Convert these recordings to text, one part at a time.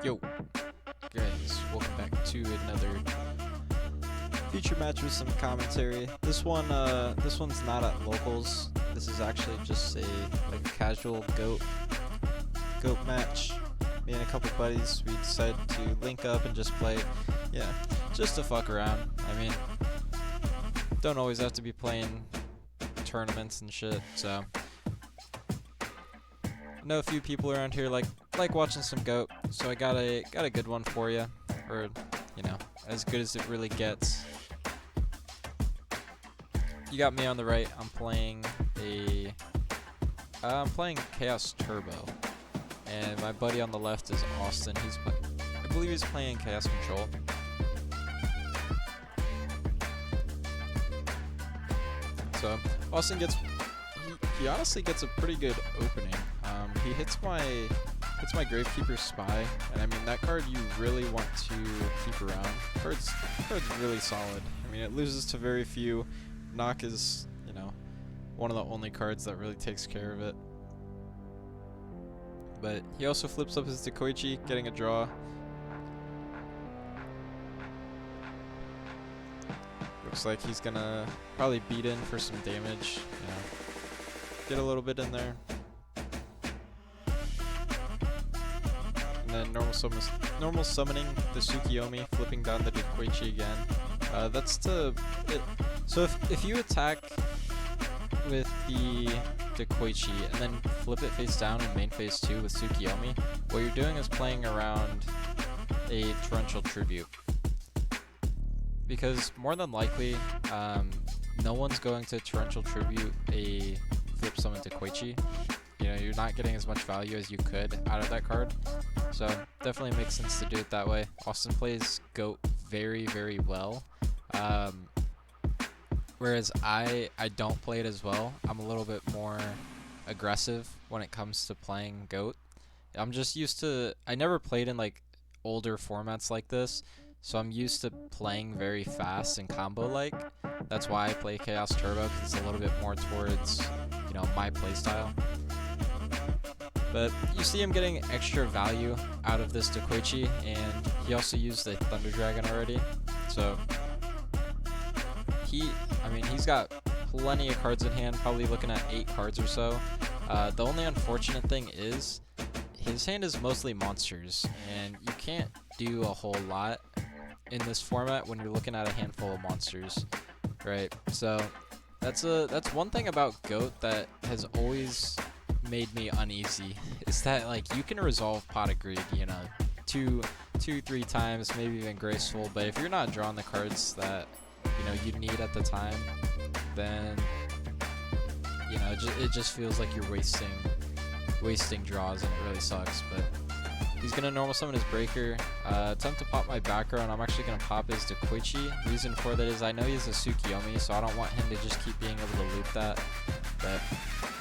Yo, guys, welcome back to another feature match with some commentary. This one's not at locals. This is actually just a casual goat match. Me and a couple buddies, we decided to link up and just play, just to fuck around. I mean, don't always have to be playing tournaments and shit. So, I know a few people around here like watching some goat, so I got a good one for you, or as good as it really gets. You got me on the right. I'm playing Chaos Turbo, and my buddy on the left is Austin. I believe he's playing Chaos Control. So Austin he honestly gets a pretty good opening. He hits my Gravekeeper Spy, and I mean that card you really want to keep around. Card's really solid. I mean it loses to very few. Knock is, one of the only cards that really takes care of it. But he also flips up his Dekoichi, getting a draw. Looks like he's gonna probably beat in for some damage. Get a little bit in there. And then normal summoning the Tsukiyomi, flipping down the Dekoichi again. That's to it. So if you attack with the Dekoichi and then flip it face down in main phase 2 with Tsukiyomi, what you're doing is playing around a Torrential Tribute. Because more than likely, no one's going to Torrential Tribute a flip summon Dekoichi. You're not getting as much value as you could out of that card. So definitely makes sense to do it that way. Austin plays Goat very, very well. Whereas I don't play it as well. I'm a little bit more aggressive when it comes to playing Goat. I'm just used to, I never played in older formats like this, so I'm used to playing very fast and combo-like. That's why I play Chaos Turbo, because it's a little bit more towards, my playstyle. But you see him getting extra value out of this Dekoichi, and he also used the Thunder Dragon already. So he's got plenty of cards in hand, probably looking at 8 cards or so. The only unfortunate thing is his hand is mostly monsters, and you can't do a whole lot in this format when you're looking at a handful of monsters, right? So that's one thing about Goat that has always made me uneasy, is that you can resolve Pot of Greed, two, 3 times, maybe even Graceful, but if you're not drawing the cards that you need at the time, then it just feels like you're wasting draws, and it really sucks. But he's gonna normal summon his Breaker. Attempt to pop my back row, and I'm actually gonna pop his Dekoichi. Reason for that is I know he's a Tsukiyomi, so I don't want him to just keep being able to loop that. But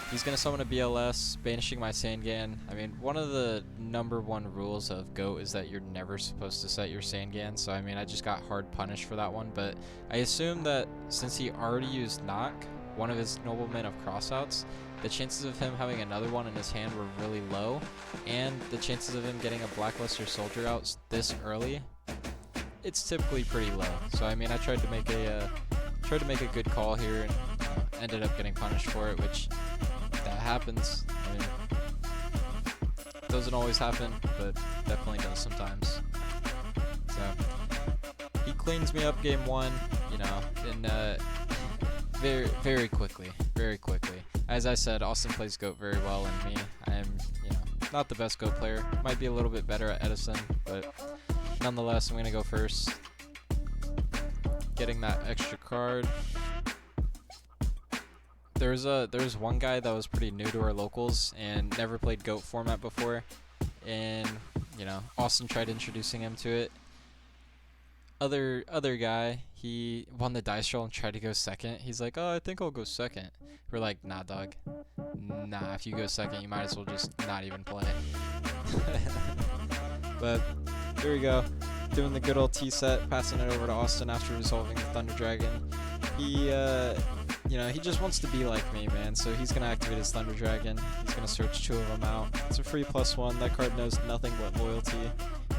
he's gonna summon a BLS, banishing my Sangan. I mean, one of the #1 rules of Goat is that you're never supposed to set your Sangan, so I mean, I just got hard punished for that one, but I assume that since he already used Knock, one of his Noblemen of Crossouts, the chances of him having another one in his hand were really low, and the chances of him getting a Blackluster Soldier out this early, it's typically pretty low. So I mean, I tried to make a good call here, and ended up getting punished for it, which that happens. I mean, doesn't always happen, but definitely does sometimes. So he cleans me up game 1, in very, very quickly. As I said, Austin plays Goat very well, and me, I am, not the best Goat player. Might be a little bit better at Edison, but nonetheless, I'm gonna go first, getting that extra card. There's one guy that was pretty new to our locals and never played Goat format before, and Austin tried introducing him to it. Other guy, he won the dice roll and tried to go second. He's like, "Oh, I think I'll go second." We're like, "Nah, dog. Nah, if you go second, you might as well just not even play." But here we go, doing the good old T set, passing it over to Austin after resolving the Thunder Dragon. you know, he just wants to be like me, man. So he's gonna activate his Thunder Dragon. He's gonna search 2 of them out. It's a free +1. That card knows nothing but loyalty.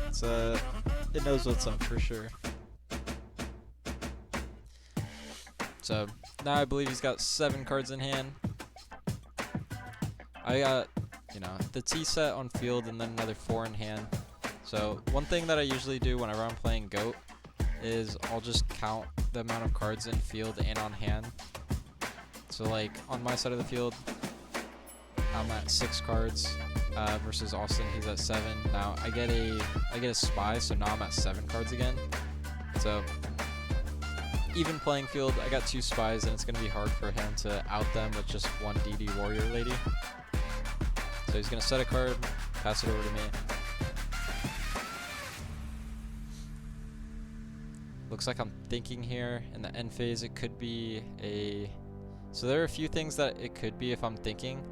It's it knows what's up for sure. So now I believe he's got 7 cards in hand. I got, you know, the T set on field and then another 4 in hand. So one thing that I usually do whenever I'm playing GOAT is I'll just count the amount of cards in field and on hand. So like on my side of the field, I'm at 6 cards versus Austin, he's at 7. Now I get a spy, so now I'm at 7 cards again. So even playing field, I got 2 spies, and it's gonna be hard for him to out them with just 1 DD warrior lady. So he's gonna set a card, pass it over to me. Looks like I'm thinking here in the end phase it could be a... So there are a few things that it could be if I'm thinking.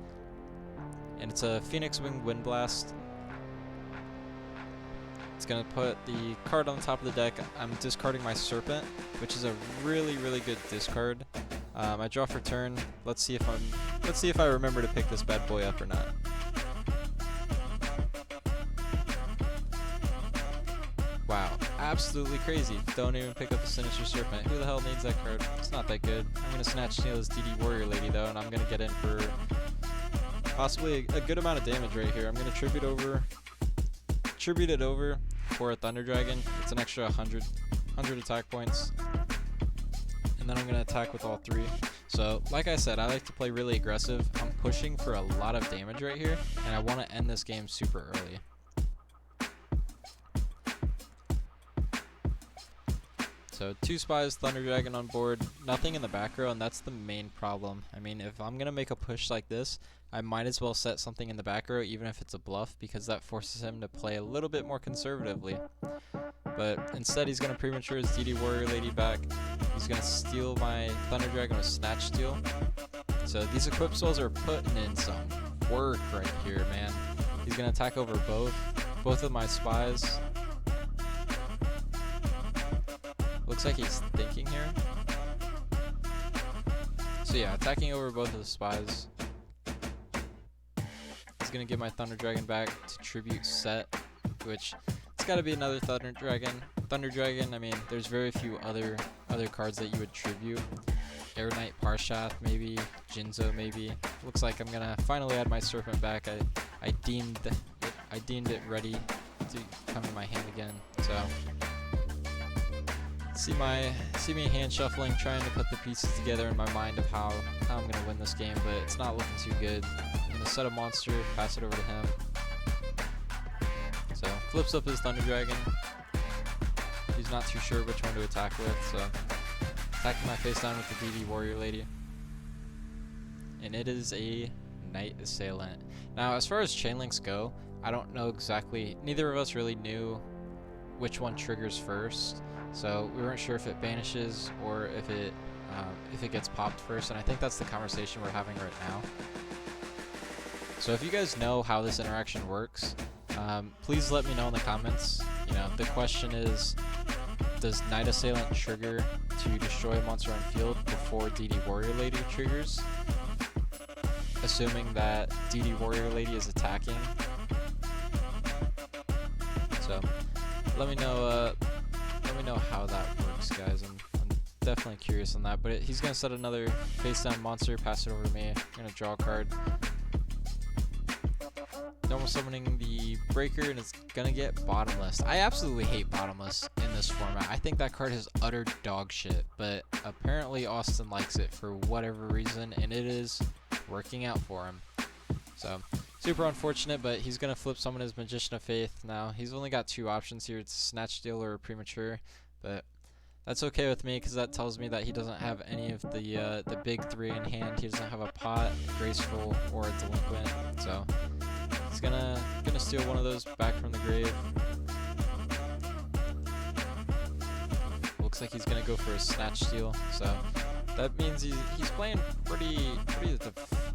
And it's a Phoenix Wing Wind Blast. It's gonna put the card on the top of the deck. I'm discarding my Serpent, which is a really, really good discard. I draw for turn. Let's see if I remember to pick this bad boy up or not. Wow, absolutely crazy. Don't even pick up the Sinister Serpent. Who the hell needs that card? It's not that good. I'm gonna snatch steal this DD Warrior Lady though, and I'm gonna get in for possibly a good amount of damage right here. I'm gonna tribute it over for a Thunder Dragon. It's an extra 100 attack points. And then I'm gonna attack with all 3. So, like I said, I like to play really aggressive. I'm pushing for a lot of damage right here, and I want to end this game super early. So 2 spies, Thunder Dragon on board, nothing in the back row, and that's the main problem. I mean, if I'm gonna make a push like this, I might as well set something in the back row, even if it's a bluff, because that forces him to play a little bit more conservatively. But instead, he's gonna premature his DD Warrior Lady back. He's gonna steal my Thunder Dragon with Snatch Steal. So these equip souls are putting in some work right here, man. He's gonna attack over both of my spies. Looks like he's thinking here. So yeah, attacking over both of the spies. He's gonna give my Thunder Dragon back to tribute set, which it's gotta be another Thunder Dragon. Thunder Dragon, I mean, there's very few other cards that you would tribute. Air Knight Parshath maybe, Jinzo maybe. Looks like I'm gonna finally add my Serpent back. I deemed it ready to come in my hand again. So see me hand shuffling, trying to put the pieces together in my mind of how I'm gonna win this game, but it's not looking too good. I'm gonna set a monster, pass it over to him. So flips up his Thunder Dragon. He's not too sure which one to attack with, so attacking my face down with the DD Warrior Lady. And it is a Knight Assailant. Now, as far as chain links go, I don't know exactly, neither of us really knew which one triggers first. So we weren't sure if it banishes or if it gets popped first, and I think that's the conversation we're having right now. So if you guys know how this interaction works, please let me know in the comments. You know, the question is, does Knight Assailant trigger to destroy a monster on field before DD Warrior Lady triggers? Assuming that DD Warrior Lady is attacking. So let me know how that works, guys. I'm definitely curious on that. But he's gonna set another face down monster, pass it over to me. I'm gonna draw a card. Normal summoning the Breaker, and it's gonna get Bottomless. I absolutely hate Bottomless in this format. I think that card is utter dog shit, but apparently Austin likes it for whatever reason, and it is working out for him. So super unfortunate, but he's gonna flip summon his Magician of Faith now. He's only got 2 options here: it's Snatch Steal or Premature, but that's okay with me because that tells me that he doesn't have any of the big 3 in hand. He doesn't have a Pot, Graceful, or a Delinquent, so he's gonna steal one of those back from the grave. Looks like he's gonna go for a Snatch Steal, so that means he's playing pretty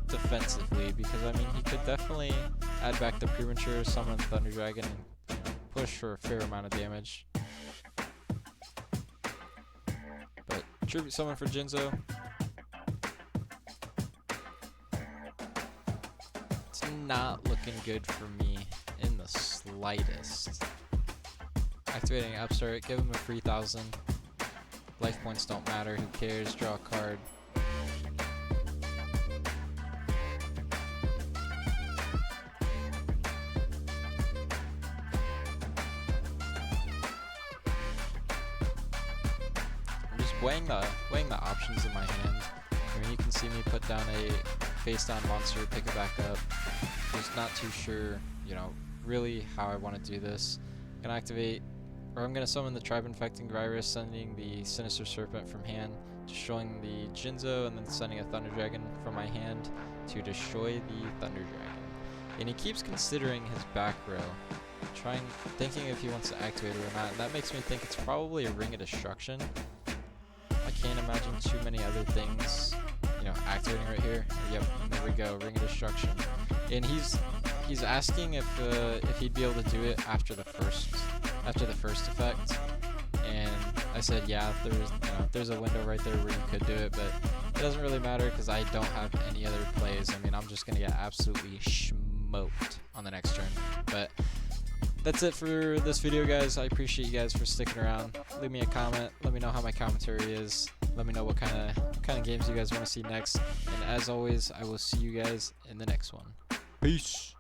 defensively, because I mean he could definitely add back the Premature, summon Thunder Dragon, and push for a fair amount of damage. But tribute summon for Jinzo. not looking good for me in the slightest. Activating upstart, give him a 3,000. Life points don't matter, who cares, draw a card. I'm just weighing the options in my hand. I mean, you can see me put down a face down monster, pick it back up. Just not too sure, you know, really how I want to do this. I'm gonna activate, or I'm gonna summon the Tribe Infecting Virus, sending the Sinister Serpent from hand, destroying the Jinzo, and then sending a Thunder Dragon from my hand to destroy the Thunder Dragon. And he keeps considering his back row, thinking if he wants to activate it or not, and that makes me think it's probably a Ring of Destruction. I can't imagine too many other things, you know, activating right here. Yep, there we go, Ring of Destruction. And he's asking if he'd be able to do it after the first effect. And I said, yeah, there's a window right there where you could do it, but it doesn't really matter because I don't have any other plays. I mean, I'm just gonna get absolutely smoked on the next turn. But that's it for this video, guys. I appreciate you guys for sticking around. Leave me a comment. Let me know how my commentary is. Let me know what kind of games you guys want to see next. And as always, I will see you guys in the next one. Peace.